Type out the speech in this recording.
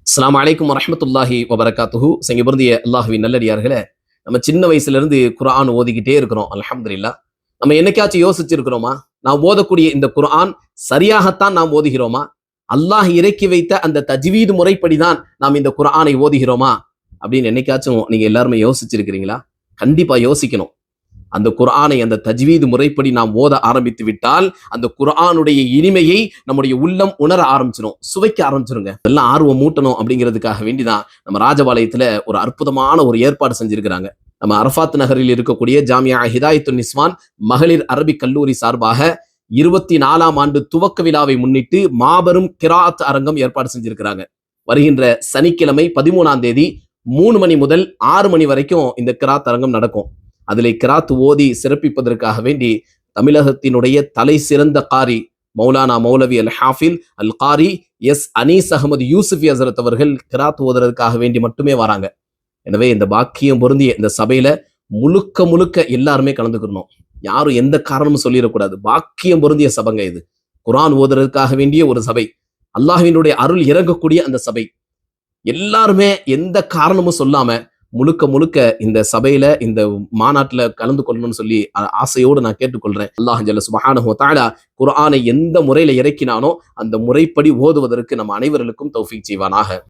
அஸ்ஸலாமு அலைக்கும் வரஹ்மத்துல்லாஹி வபரகாத்துஹு. பொருந்திய அல்லாஹ்வின் நல்லடியார்களே, நம்ம சின்ன வயசுல இருந்து குர்ஆன் ஓதிக்கிட்டே இருக்கிறோம். அல்ஹம்துலில்லாஹ். நம்ம என்னைக்காச்சும் யோசிச்சிருக்கிறோமா? நாம் ஓதக்கூடிய இந்த குர்ஆன் சரியாகத்தான் நாம் ஓதுகிறோமா? அல்லாஹ் இறக்கி வைத்த அந்த தஜ்வீது முறைப்படிதான் நாம் இந்த குர்ஆனை ஓதுகிறோமா அப்படின்னு என்னைக்காச்சும் நீங்க எல்லாருமே யோசிச்சிருக்கிறீங்களா? கண்டிப்பா யோசிக்கணும். அந்த குர்ஆனை அந்த தஜ்வீது முறைப்படி நாம் ஓத ஆரம்பித்து விட்டால் அந்த குர்ஆனுடைய இனிமையை நம்முடைய உள்ளம் உணர ஆரம்பிச்சிடும், சுவைக்க ஆரம்பிச்சிருங்க. எல்லாம் ஆர்வம் மூட்டணும் அப்படிங்கிறதுக்காக வேண்டிதான் நம்ம ராஜபாளையத்துல ஒரு அற்புதமான ஒரு ஏற்பாடு செஞ்சிருக்கிறாங்க. நம்ம அரஃபாத் நகரில் இருக்கக்கூடிய ஜாமியா ஹிதாயத்துன் நிஸ்வான் மகளிர் அரபிக் கல்லூரி சார்பாக 24ஆம் ஆண்டு துவக்க விழாவை முன்னிட்டு மாபெரும் கிராத் அரங்கம் ஏற்பாடு செஞ்சிருக்கிறாங்க. வருகின்ற சனிக்கிழமை 13ஆம் தேதி 3 மணி முதல் 6 மணி வரைக்கும் இந்த கிராத் அரங்கம் நடக்கும். அதிலே கிராத் ஓதி சிறப்பிப்பதற்காக வேண்டி தமிழகத்தினுடைய தலை சிறந்த காரி மௌலானா மௌலவி அல் ஹாஃபில் அல் காரி எஸ் அனீஸ் அகமது யூசுஃபி ஹசரத் அவர்கள் கிராத் ஓதுறதுக்காக வேண்டி மட்டுமே வராங்க. எனவே இந்த பாக்கியம் பொருந்திய இந்த சபையில முழுக்க முழுக்க எல்லாருமே கலந்துக்கணும். யாரும் எந்த காரணமும் சொல்லிடக்கூடாது. பாக்கியம் பொருந்திய சபைங்க இது. குர்ஆன் ஓதுறதுக்காக வேண்டிய ஒரு சபை, அல்லாஹ்வினுடைய அருள் இறங்கக்கூடிய அந்த சபை. எல்லாருமே எந்த காரணமும் சொல்லாம முழுக்க முழுக்க இந்த சபையில இந்த மாநாட்டுல கலந்து கொள்ளணும்னு சொல்லி ஆசையோடு நான் கேட்டுக்கொள்றேன். அல்லாஹ் ஜல்ல சுப்ஹானஹு வ தஆலா குர்ஆனை எந்த முறையில இறக்கினானோ அந்த முறைப்படி ஓதுவதற்கு நம் அனைவர்களுக்கும் தௌஃபீக் செய்வானாக.